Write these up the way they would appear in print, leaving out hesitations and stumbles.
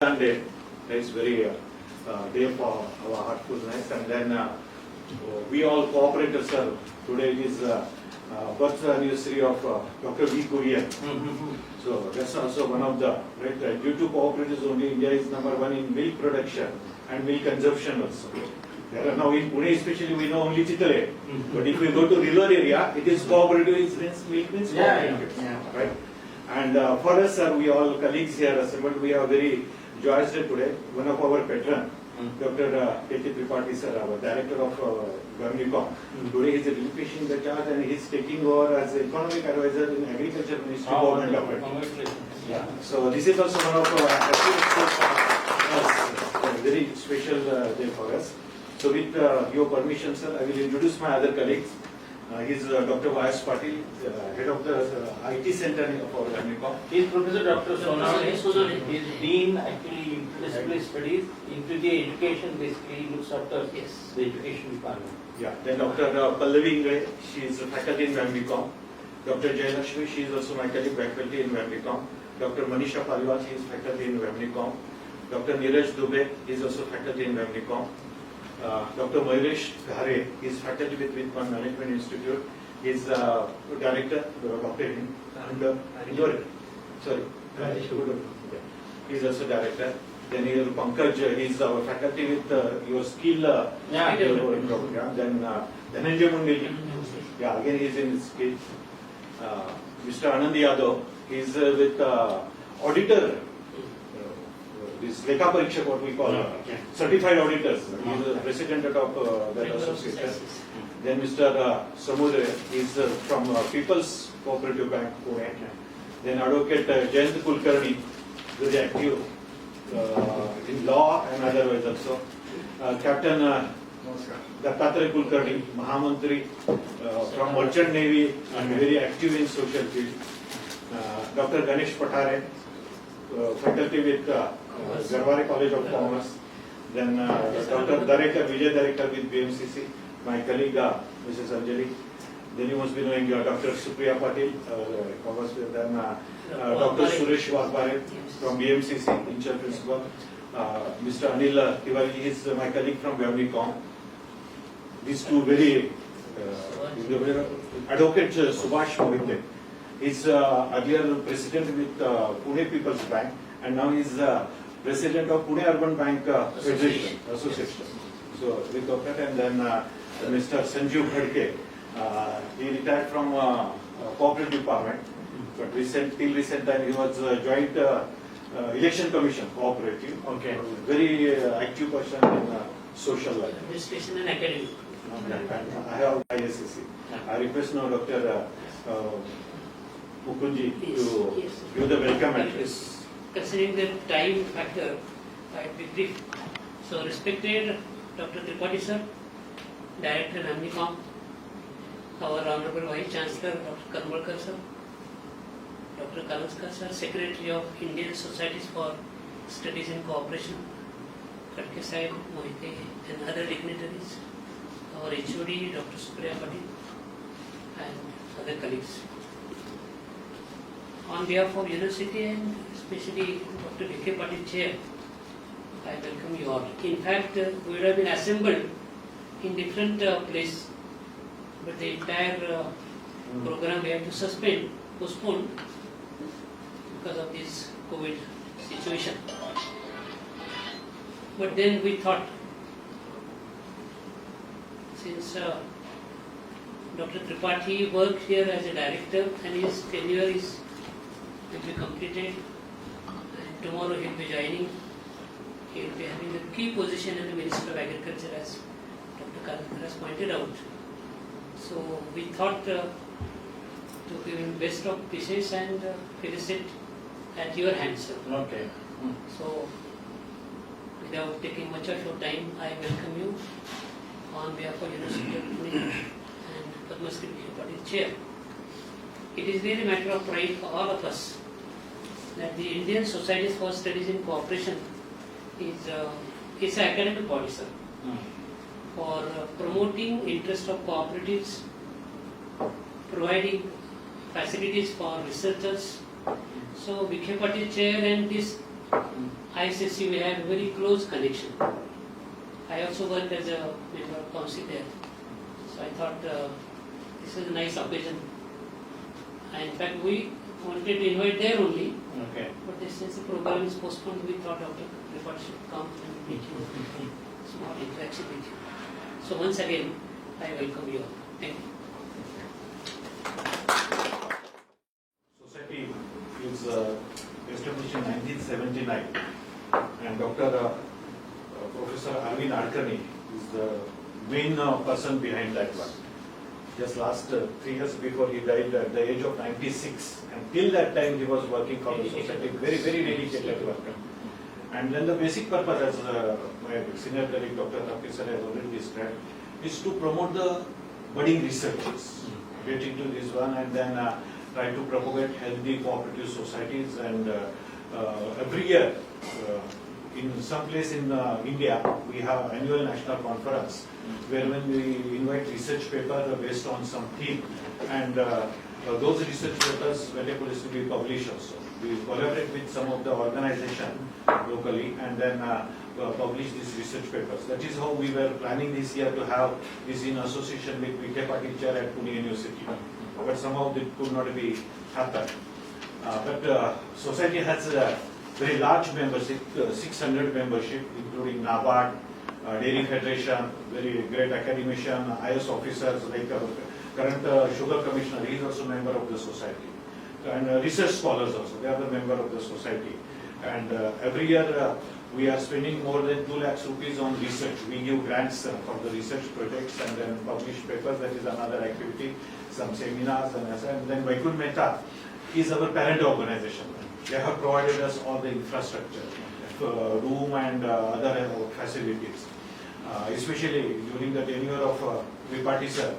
Day. It's very day for our heartfulness, and then we all cooperated, sir. Today is birth anniversary of Dr. V. Kurian. So that's also one of the right. Due to cooperatives only, India is #1 in milk production and milk consumption also. There are now in Pune, especially we know only Chitale, but if we go to rural area, it is cooperative. It means milk means cooperative, right? And for us, sir, we all colleagues here assembled, we are very joyous day today. One of our patron, Dr. K.T. Tripathi, sir, our director of Gramicom. Today he is relinquishing the charge and he is taking over as economic advisor in Agriculture Ministry government of it. Yeah. So this is also one of a very special day for us. So with your permission, sir, I will introduce my other colleagues. He is Dr. Y.S. Patil, head of the IT center for Gramicom. He is Professor Dr. Sonali. He is Dean actually in disability studies into the education. Basically, he looks after the education department. Yeah. Then Dr. Pallavi Ingre, she is a faculty in Gramicom. Dr. Jayalakshmi, she is also my colleague faculty in Gramicom. Dr. Manisha Paliwal, she is faculty in Gramicom. Dr. Neeraj Dubey is also faculty in Gramicom. Dr. Mayuresh Ghare is faculty with One Management Institute. He is director, Dr. Indore. Sorry. He is also director. Then here Pankaj, he is our faculty with your skill. Then Dhananjay Mundeli. Yeah, again he is in skill. Mr. Anand Yadav, he is with auditor. This Lekha Parikshak, what we call certified auditors. He is the president of that association. Then Mr. Samudre is from People's Cooperative Bank, Pune. Then Advocate Jayant Kulkarni, very active in law and otherwise also. Captain Dattatre Kulkarni, Mahamantri from Merchant Navy and very active in social field. Dr. Ganesh Patare, faculty with Garware College of Commerce. Then Dr. Vijay Darekar with BMCC, my colleague Mrs. Anjali. Then you must be knowing Dr. Supriya Patil, Commerce. Then Dr. Suresh Wagpare from BMCC, in-charge principal. Mr. Anil Tiwari is my colleague from Gramicom. These two very Advocate Subhash Mohite. He's earlier president with Pune People's Bank, and now he's president of Pune Urban Bank Federation Association. So with that, and then Mr. Sanjeev Khadke, he retired from cooperative department, but till recent time he was joint election commission cooperative. Okay. Very active person in social life. Administration and academic. I have ISSC. I request now Dr. Mukunji to give the welcome address. Considering the time factor, I will be brief. So, respected Dr. Tripathi sir, Director Gramicom, our Honorable Vice Chancellor Dr. Karmalkar sir, Dr. Kalaskar sir, Secretary of Indian Societies for Studies in Cooperation, Khadke Sahib, Mohite, and other dignitaries, our HOD Dr. Supriya Patil, and other colleagues. On behalf of University and especially Dr. V.K. Patil Chair, I welcome you all. In fact, we would have been assembled in different places, but the entire program we have to postpone because of this COVID situation. But then we thought, since Dr. Tripathi worked here as a director and his tenure will be completed, and tomorrow he will be joining. He will be having a key position in the Ministry of Agriculture, as Dr. Kalaskar has pointed out. So we thought to give him best of wishes and felicit at your hands, sir. Okay. So without taking much of your time, I welcome you on behalf of University of Pune and Padma Shri V.K. Patil Chair. It is really a matter of pride for all of us that the Indian Societies for Studies in Cooperation is an academic body, sir, for promoting interest of cooperatives, providing facilities for researchers. So V.K. Patil Chair and this ISSC we had a very close connection. I also worked as a member of council there. So I thought this is a nice occasion. And in fact, we wanted to invite there only, Okay. but since the program is postponed, we thought Dr. Tripathi should come and meet you. Small interaction with you. So once again, I welcome you all. Thank you. Society is established in 1979, and Dr. Professor Arvind Adkani is the main person behind that one. Just last 3 years before he died at the age of 96, and till that time he was working for the society, very, very dedicated worker. And then the basic purpose, as my senior colleague Dr. Tapir sir has already described, is to promote the budding researchers, get into this one, and then try to propagate healthy cooperative societies. And every year, in some place in India, we have annual national conference, where when we invite research paper based on some theme, and those research papers very to be published also. We collaborate with some of the organization locally, and then publish these research papers. That is how we were planning this year to have this in association with Vikhe Patil Chair at Pune University. But somehow it could not be happen. But society has a very large membership, 600 membership, including NABARD, Dairy Federation, very great academician, IS officers like current Sugar Commissioner, he is also member of the society. And research scholars also, they are the member of the society. And every year we are spending more than 2 lakhs rupees on research. We give grants for the research projects and then publish papers, that is another activity, some seminars and then Vaikunth Mehta is our parent organization. They have provided us all the infrastructure, room and other facilities. Especially during the tenure of Tripathi sir,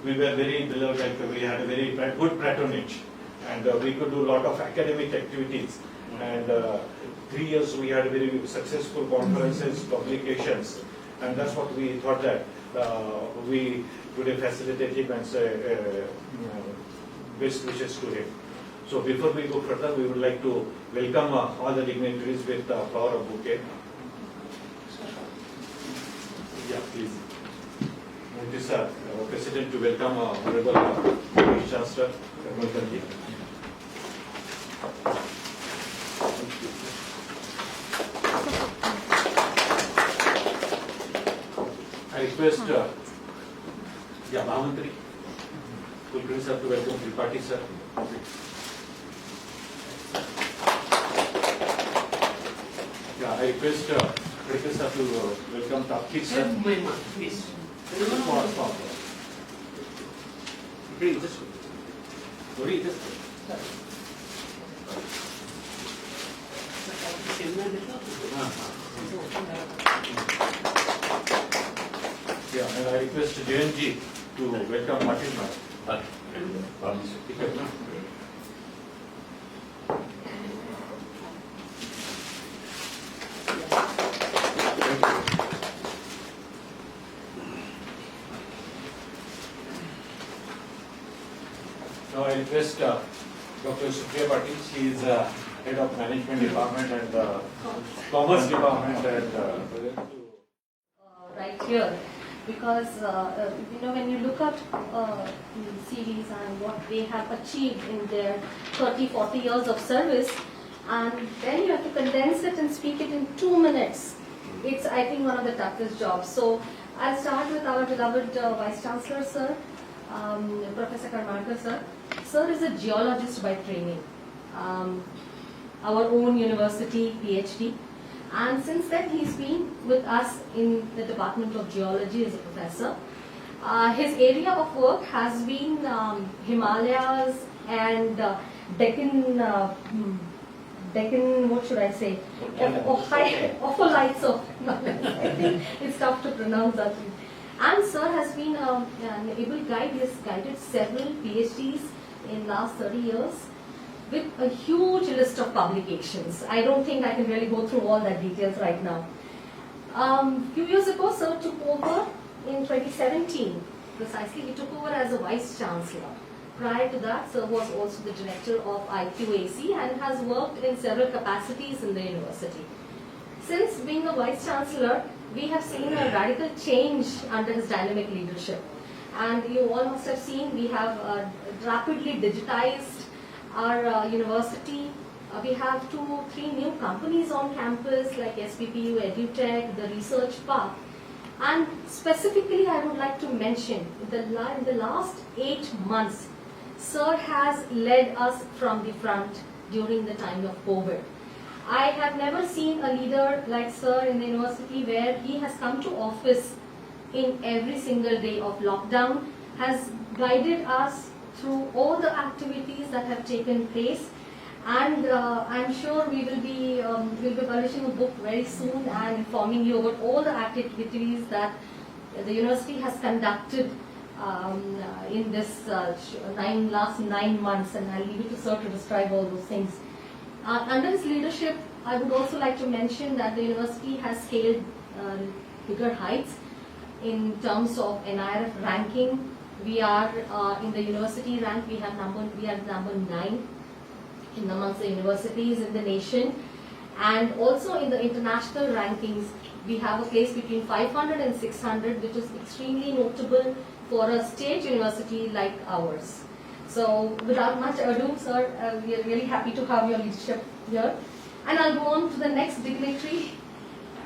we were very beloved, like we had a very good patronage, and we could do a lot of academic activities. And 3 years we had very successful conferences, publications, and that's what we thought that we today facilitate him and say best wishes to him. So before we go further, we would like to welcome all the dignitaries with flower of bouquet. Yeah, please. Thank you, sir. President, to welcome Honorable Vice Chancellor, Karmalkar ji. I request, Mahamantri, Kulkarni sir to welcome Tripathi sir. I request Khadkar sir to welcome Tapkir sir. Please. Bring this one. Yeah, and I request JNG to welcome Martin Bhatt. Now I request Dr. Supriya Patil. She is head of management department and commerce department and right here, because when you look at series and what they have achieved in their 30-40 years of service, and then you have to condense it and speak it in 2 minutes. It's, I think, one of the toughest jobs. So I'll start with our beloved Vice Chancellor, sir, Professor Karmalkar, sir. Sir is a geologist by training, our own university PhD. And since then, he's been with us in the Department of Geology as a professor. His area of work has been Himalayas and Deccan, what should I say? Opholites of Himalayas. I think it's tough to pronounce that. And sir has been an able guide. He has guided several PhDs in last 30 years. With a huge list of publications. I don't think I can really go through all that details right now. Few years ago, sir took over in 2017. Precisely, he took over as a Vice Chancellor. Prior to that, sir was also the director of IQAC and has worked in several capacities in the university. since being a Vice Chancellor, we have seen a radical change under his dynamic leadership. And you all must have seen we have rapidly digitized our university. We have 2-3 new companies on campus like SPPU, EduTech, the Research Park. And specifically, I would like to mention, in the last 8 months, Sir has led us from the front during the time of COVID. I have never seen a leader like Sir in the university where he has come to office in every single day of lockdown, has guided us through all the activities that have taken place. And I'm sure we will be publishing a book very soon and informing you about all the activities that the university has conducted in this last 9 months, and I'll leave it to Sir to describe all those things. Under his leadership, I would also like to mention that the university has scaled bigger heights in terms of NIRF ranking. We are in the university rank. We are number 9 in amongst the universities in the nation, and also in the international rankings we have a place between 500 and 600, which is extremely notable for a state university like ours. So without much ado, Sir, we are really happy to have your leadership here, and I'll go on to the next dignitary.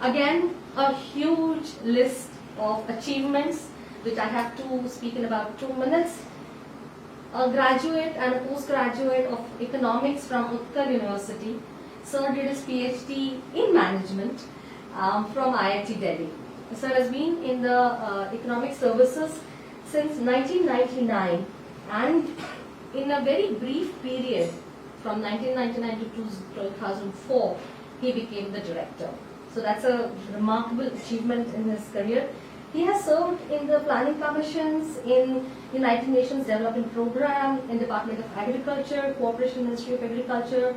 Again, a huge list of achievements which I have to speak in about 2 minutes. A graduate and a postgraduate of economics from Utkal University. Sir did his PhD in management from IIT Delhi. Sir has been in the economic services since 1999, and in a very brief period from 1999 to 2004, he became the director. So that's a remarkable achievement in his career. He has served in the planning commissions, in United Nations Development Program, in Department of Agriculture, Cooperation Ministry of Agriculture,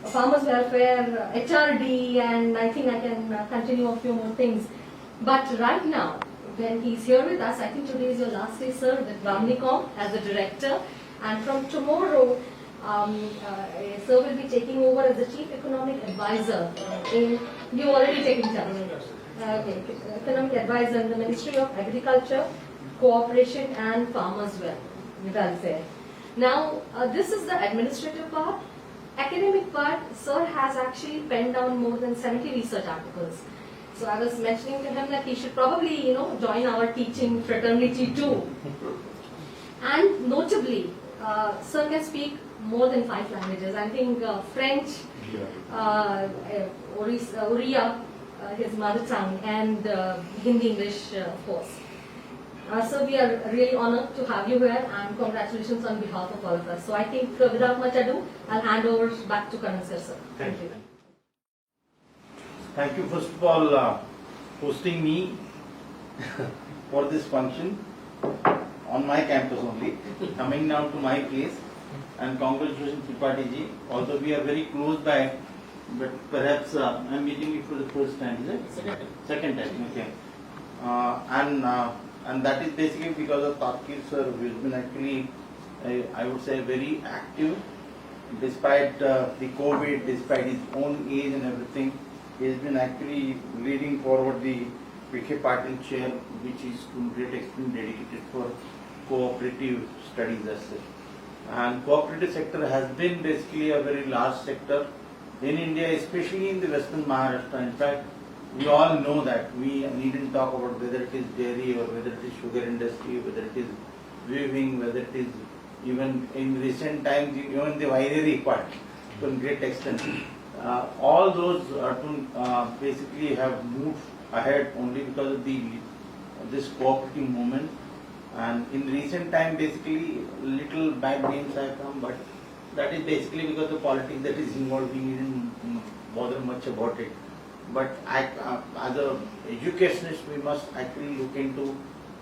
Farmers Welfare, HRD, and I think I can continue a few more things. But right now, when he's here with us, I think today is your last day, Sir, with Ramnicom as the director. And from tomorrow, Sir will be taking over as the Chief Economic Advisor you already taken charge. Okay, Economic Advisor in the Ministry of Agriculture, Cooperation and Farmers Welfare. Now, this is the administrative part. Academic part, Sir has actually penned down more than 70 research articles. So I was mentioning to him that he should probably, join our teaching fraternity too. And notably, Sir can speak more than 5 languages. I think French, Oriya, his mother tongue, and Hindi, English, of course. So we are really honored to have you here, and congratulations on behalf of all of us. So I think without much ado, I'll hand over back to Karan sir. Thank you. Thank you first of all hosting me for this function on my campus only, coming down to my place, and congratulations Tripathi ji. Although we are very close by, but perhaps I'm meeting you for the first time, is it? Second time, okay. And that is basically because of Tapkir sir, who has been actually, I would say, very active, despite the COVID, despite his own age and everything. He has been actually leading forward the Vikhe Patil chair, which is to a great extent dedicated for cooperative studies as such. And cooperative sector has been basically a very large sector in India, especially in the Western Maharashtra. In fact, we all know that. We needn't talk about whether it is dairy or whether it is sugar industry, whether it is weaving, whether it is even in recent times, even the winery part to a great extent. All those basically have moved ahead only because of this cooperative movement. And in recent time, basically, little bad names have come, but that is basically because the politics that is involved. We didn't bother much about it. But as an educationist, we must actually look into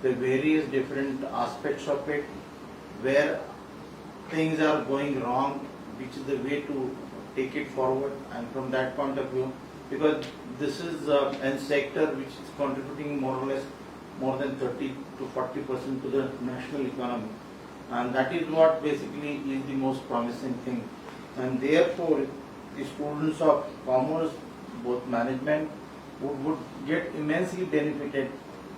the various different aspects of it, where things are going wrong, which is the way to take it forward. And from that point of view, because this is a sector which is contributing more or less more than 30 to 40% to the national economy. And that is what basically is the most promising thing. And therefore, the students of commerce, both management would get immensely benefited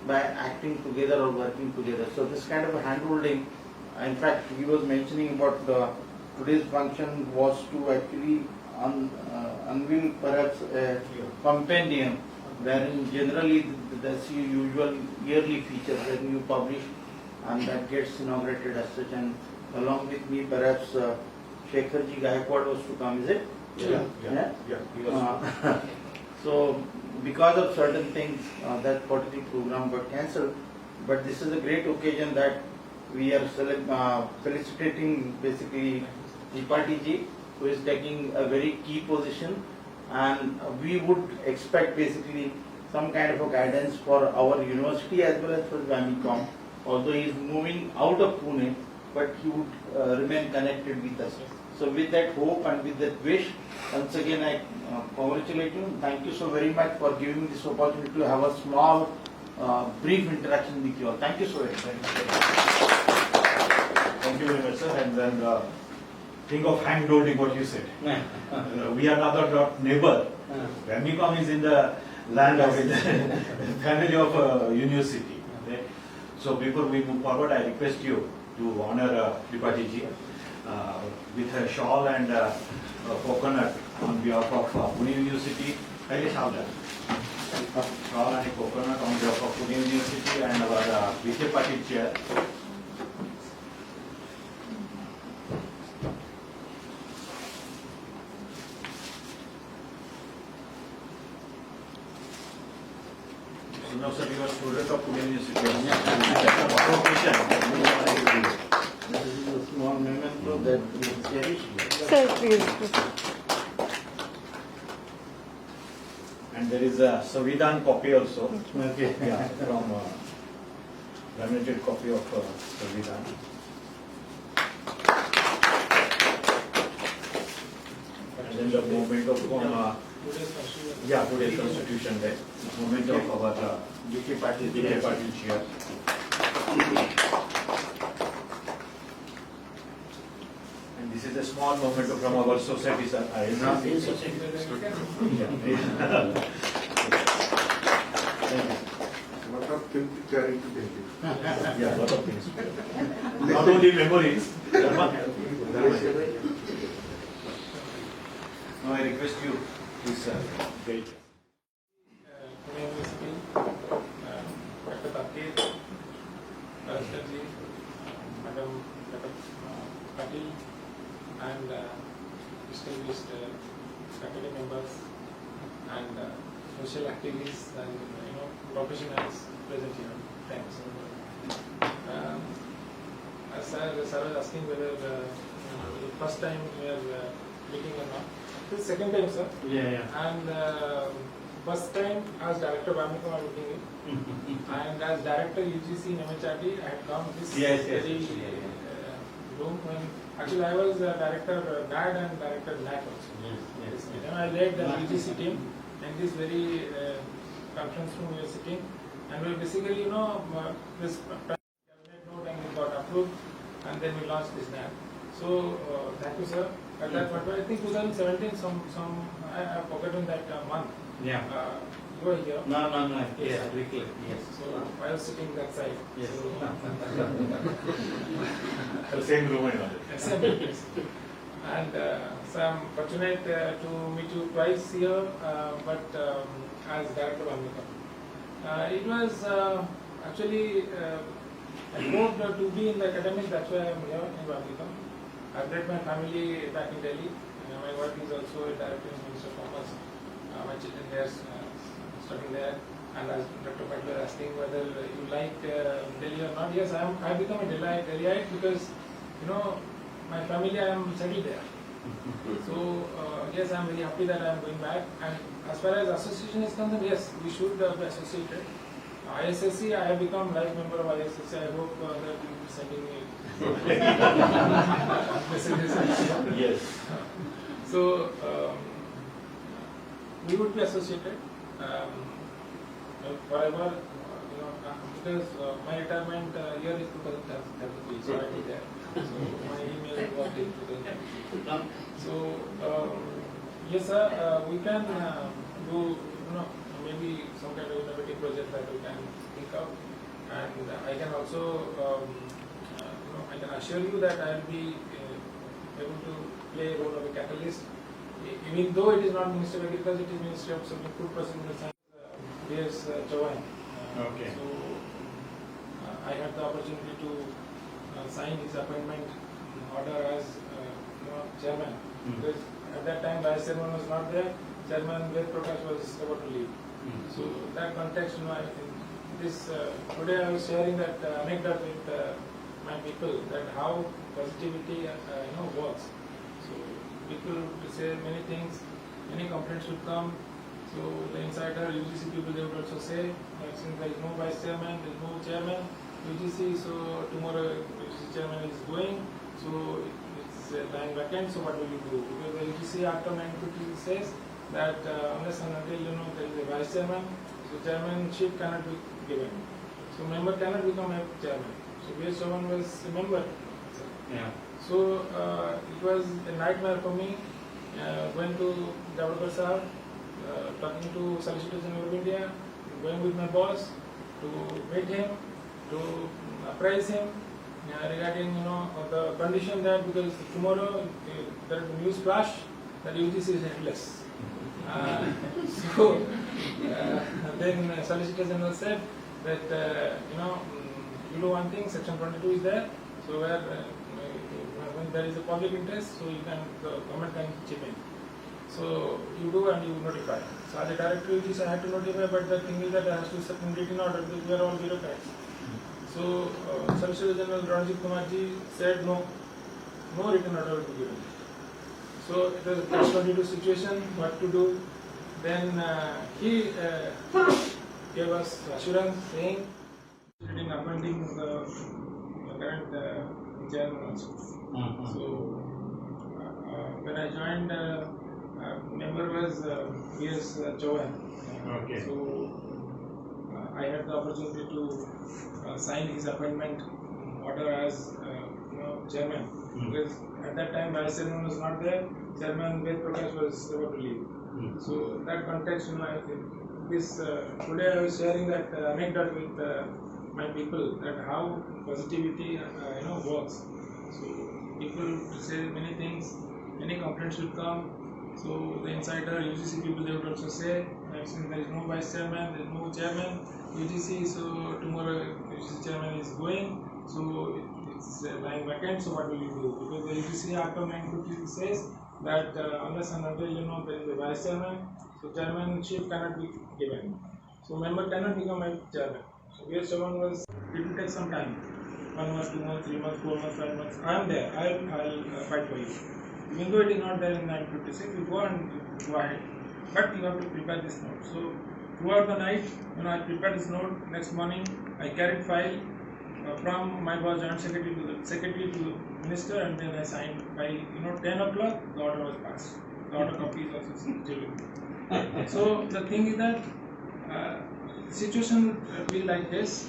by acting together or working together. So this kind of a hand-holding, in fact, he was mentioning about today's function was to actually unveil perhaps a compendium wherein generally that's your usual yearly feature when you publish and that gets inaugurated as such, and along with me perhaps Shekharji Gaikwad was to come, is it? Yeah. He was So because of certain things that particular program got cancelled, but this is a great occasion that we are felicitating basically Tripathi ji, who is taking a very key position, and we would expect basically some kind of a guidance for our university as well as for Vamicom. Although he is moving out of Pune, but he would remain connected with us. So with that hope and with that wish, once again I congratulate you. Thank you so very much for giving me this opportunity to have a small, brief interaction with you all. Thank you so very much. Thank you very much, sir. And then think of hand holding what you said. We are another neighbor. Vamicom is in the land of the family of university. Okay? So before we move forward, I request you to honor Tripathi ji with a shawl and a coconut on behalf of Pune University. Shawl and a coconut on behalf of Pune University and our Vice Patil chair. So now, sir, you are student of Pune University. This is a small memento that we cherish. Sir, please. And there is a Savidan copy also. Okay. Yeah, from laminated copy of Savidan. And then the movement of today's Constitution Day, movement of our Vice Patil chair. And this is a small moment from our society, sir. Yeah. Lot of things to carry to take it. Yeah, lot of things. Not only memories. Now I request you, please, take. Pune University, Dr. Takir, Ji, Madam Patil, and distinguished faculty members and social activists and professionals present here. Thanks. As sir was asking whether first time we are meeting or not. This is second time, sir. Yeah. And first time as director Vamicom I am meeting him, and as director UGC in MHRD I had come this very room when actually I was director DAD and director NAC also. Yes. And I led the UGC team in this very conference room we were sitting, and we basically this cabinet note and it got approved, and then we launched this NAC. So thank you, sir. At that point, I think 2017, I have forgotten that month. Yeah. You were here. No. Yes. Yes. So I was sitting that side. Yes. The same room and all. Yes. And so I'm fortunate to meet you twice here, but as director of Vamicom. It was actually I hoped to be in the academic, that's why I'm here in Vamicom. I've led my family back in Delhi. My wife is also a director in Ministry of Commerce. My children are studying there. And as Dr. Patil was asking whether you like Delhi or not, yes, I've become a Delhiite because, my family, I am settled there. So, yes, I'm very happy that I'm going back. And as far as association is concerned, yes, we should be associated. ISSC, I have become life member of ISSC. I hope that you will be sending me messages. Yes. So, we would be associated forever, because my retirement year is 2033, so I will be there. So, my email was in 2033. So, yes, sir, we can do, maybe project that we can think of. And I can also, I can assure you that I will be able to play a role of a catalyst. Even though it is not Ministry of Agriculture, it is Ministry of Food Processing and Science. P.S. Chauhan. Okay. So I had the opportunity to sign his appointment order as chairman. Because at that time vice chairman was not there. Chairman Ved Prakash was about to leave. So that context, I think this today I was sharing that anecdote with my people that how positivity works. So people say many things, many complaints would come. So the insider UGC people they would also say that since there is no vice chairman, there is no chairman UGC, so tomorrow UGC chairman is going, so it's lying vacant. So what will you do? Because the UGC after 950 says that unless and until there is a vice chairman, so chairmanship cannot be given. So member cannot become a chairman. So B.S. Chauhan was a member. Yeah. So it was a nightmare for me. Going to Javadekar Sahab, talking to Solicitor General of India, going with my boss to meet him, to appraise him regarding the condition that because tomorrow there is a news flash that UGC is headless. So then Solicitor General said that you do one thing, Section 22 is there, so where when there is a public interest, so the government can chip in. So you do and you notify. So as a director UGC I had to notify, but the thing is that I have to set in written order because we are all bureaucrats. So Solicitor General Ranjit Kumar ji said no written order will be given. So it was a catch-22 situation, what to do. Then he gave us assurance saying in appointing the current chairman also. So when I joined, member was P.S. Chauhan. Okay. So I had the opportunity to sign his appointment order as chairman. Because at that time vice chairman was not there. Chairman Ved Prakash was about to leave. So that context, I think this today I was sharing that anecdote with my people that how positivity works. So people say many things, many complaints will come. So the insider UGC people they would also say that since there is no vice chairman, there is no chairman UGC, so tomorrow UGC chairman is going, so it's lying vacant. So what will you do? Because the UGC after 950 says that unless and until there is a vice chairman, so chairmanship cannot be given. So member cannot become a chairman. So B.S. Chauhan was, it will take some time, 1 month, 2 months, 3 months, 4 months, 5 months. I am there. I'll fight for you. Even though it is not there in 956, you go and go ahead. But you have to prepare this note. So throughout the night, when I prepared this note, next morning I carried file from my boss joint secretary to the minister, and then I signed by 10 o'clock. The order was passed. The order copy is also still with me. So the thing is that situation will be like this.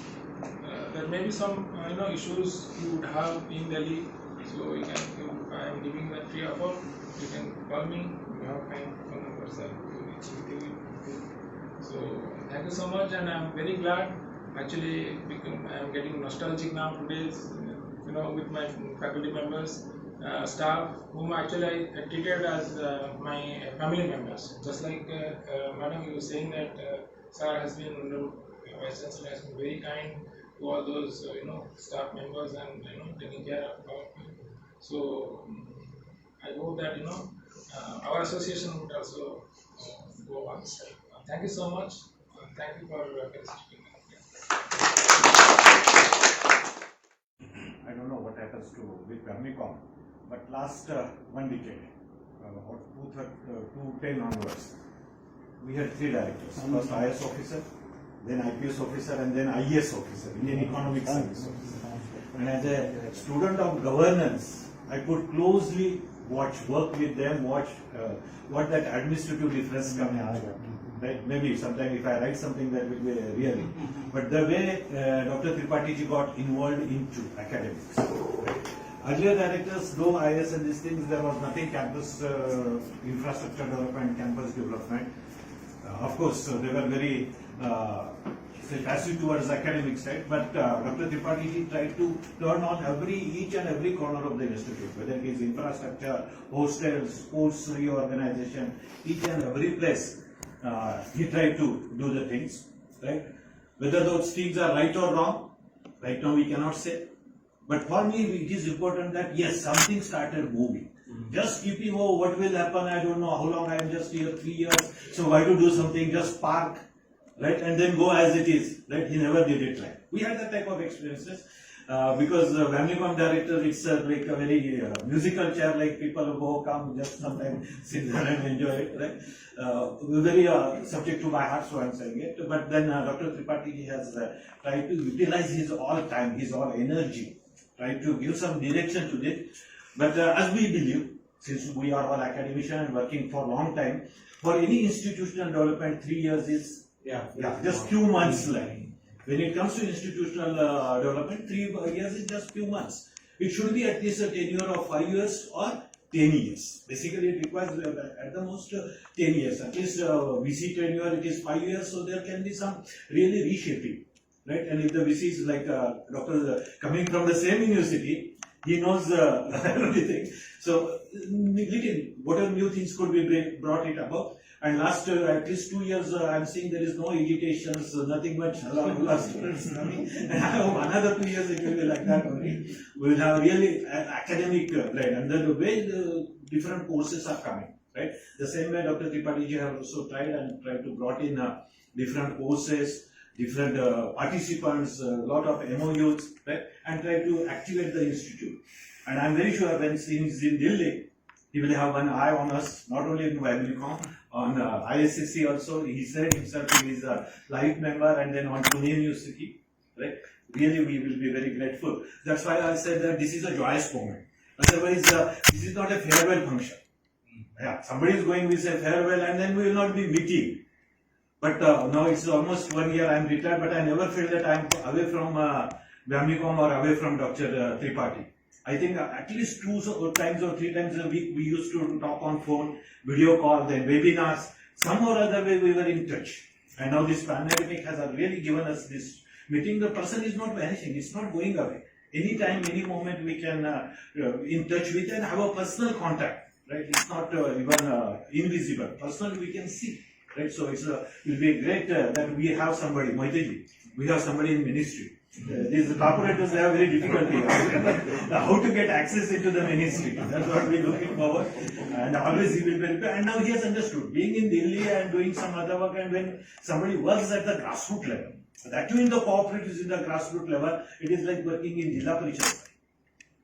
There may be some issues you would have in Delhi. So you can. I am giving that free offer. You can call me. You have my phone number, sir. So thank you so much, and I am very glad. Actually, I am getting nostalgic now today. With my faculty members, staff, whom actually I treated as my family members. Just like Madam, you were saying that Sir has been, Vice Chancellor has been very kind to all those staff members and taking care of our people. So I hope that our association would also go on side. Thank you so much. Thank you for participating. I don't know what happens with Vermicom, but last 1 decade, or 2010 onwards, we had 3 directors. First IS officer, then IPS officer, and then IES officer, Indian Economic Service officer. And as a student of governance, I could closely work with them, watch what that administrative difference comes out. Right? Maybe sometime if I write something that will be really. But the way Dr. Tripathi ji got involved into academics. Right? Earlier directors, though IS and these things, there was nothing campus infrastructure development, campus development. Of course, they were very say passive towards academic side, but Dr. Tripathi tried to turn on each and every corner of the institute, whether it is infrastructure, hostels, sports reorganization, each and every place. He tried to do the things, right? Whether those things are right or wrong, right now we cannot say. But for me, it is important that yes, something started moving. Just keeping, oh, what will happen? I don't know how long I am just here, 3 years. So why to do something? Just park, right? And then go as it is, right? He never did it like. We had that type of experiences. Because Vamnicom director, it's like a very musical chair, like people who come just sometimes sit there and enjoy it, right? Very subject to my heart, so I'm saying it. But then Dr. Tripathi has tried to utilize his all time, his all energy, try to give some direction to it. But as we believe, since we are all academicians and working for a long time, for any institutional development, 3 years is just few months like. When it comes to institutional development, 3 years is just few months. It should be at least a tenure of 5 years or 10 years. Basically, it requires at the most 10 years. At least VC tenure, it is 5 years, so there can be some really reshaping, right? And if the VC is like doctor coming from the same university, he knows everything. So, whatever new things could be brought it about. And last at least 2 years, I'm seeing there is no agitations, nothing much. And I hope another 2 years it will be like that only. We will have really academic blend. And the way the different courses are coming, right? The same way Dr. Tripathi have also tried to brought in different courses, different participants, a lot of MOUs, right? And try to activate the institute. And I'm very sure when he is in Delhi, he will have one eye on us, not only in Vamnicom, on ISSC also. He said himself he is a life member, and then on Pune University, right? Really, we will be very grateful. That's why I said that this is a joyous moment. Otherwise, this is not a farewell function. Yeah, somebody is going, we say farewell, and then we will not be meeting. But now it's almost 1 year I am retired, but I never felt that I am away from Vamnicom or away from Dr. Tripathi. I think at least 2 times or 3 times a week we used to talk on phone, video call, then webinars. Some or other way we were in touch. And now this pandemic has really given us this meeting. The person is not vanishing, it's not going away. Anytime, any moment we can in touch with and have a personal contact, right? It's not even invisible. Personally we can see, right? So it will be great that we have somebody, Moiteji, we have somebody in ministry. These corporators, they have very difficulty how to get access into the ministry. That's what we're looking forward. And always he will be, and now he has understood, being in Delhi and doing some other work, and when somebody works at the grassroots level, that too in the cooperatives in the grassroots level, it is like working in Jilla Parishad.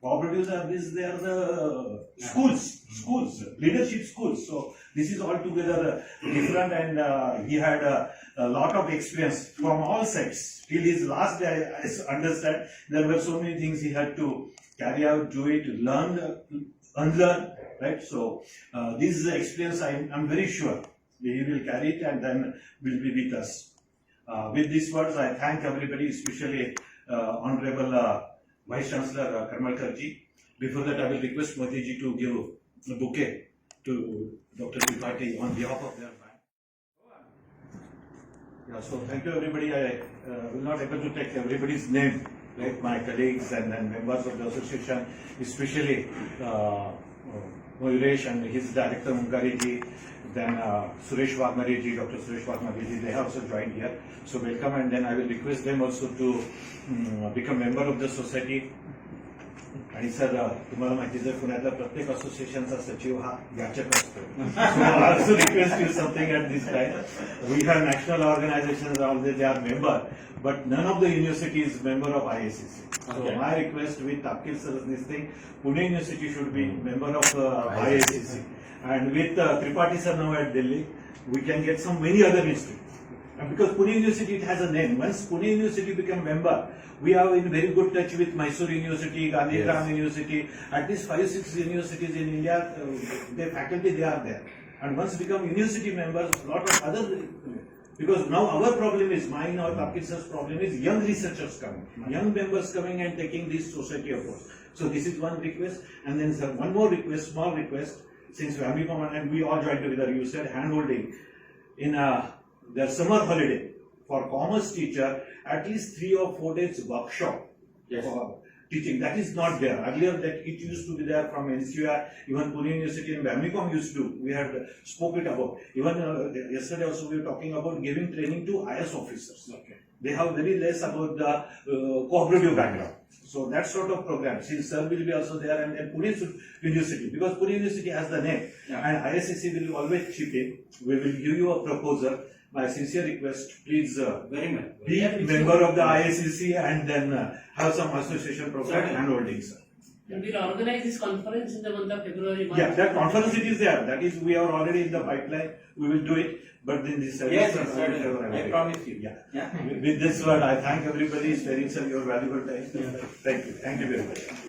Cooperatives are this, they are the schools, leadership schools. So this is altogether different, and he had a lot of experience from all sides. Till his last day, I understand, there were so many things he had to carry out, do it, learn, unlearn, right? So this experience, I'm very sure he will carry it and then will be with us. With these words, I thank everybody, especially Honorable Vice Chancellor Karmalkar ji. Before that, I will request Modi ji to give a bouquet to Dr. Tripathi on behalf of their bank. Yeah, so thank you everybody. I will not able to take everybody's name, like my colleagues and members of the association, especially Mayuresh and his director Mungari ji, then Suresh Wagmare ji, Dr. Suresh Wagmare ji, they have also joined here. So welcome, and then I will request them also to become member of the society. आणि sir तुम्हाला माहिती जर पुण्यातल्या प्रत्येक असोसिएशनचा सचिव हा याचक असतो. So I also request you something at this time. We have national organizations, although they are member, but none of the university is member of IACC. So my request with Tapkir sir is this thing, Pune University should be member of IACC. And with Tripathi sir now at Delhi, we can get some many other institutes. And because Pune University, it has a name. Once Pune University become member, we are in very good touch with Mysore University, Gandhigram University, at least 5-6 universities in India, their faculty, they are there. And once become university members, a lot of other, because now our problem is, mine or Tapkir sir's problem is young researchers coming, young members coming and taking this society approach. So this is one request. And then sir, one more request, small request, since Vamnicom and we all joined together, you said hand-holding in their summer holiday. for commerce teacher, at least 3 or 4 days workshop Yes. for teaching. That is not there. Earlier that it used to be there from NCR, even Pune University and Bamnicom used to. We had spoke it about. Even yesterday also we were talking about giving training to IS officers. Okay. They have very less about the cooperative background. So that sort of program, since sir will be also there, and then Pune University, because Pune University has the name, and ISSC will always chip in. We will give you a proposal. My sincere request, please Very much. be a member of the ISSC and then have some association program Certainly. and holding, sir. And we'll organize this conference in the month of February. March. Yeah, that conference it is there. That is, we are already in the pipeline. We will do it, but then this. Yes, yes, certainly. I promise you. Yeah. Yeah. With this word, I thank everybody sparing, sir, your valuable time. Thank you. Thank you very much.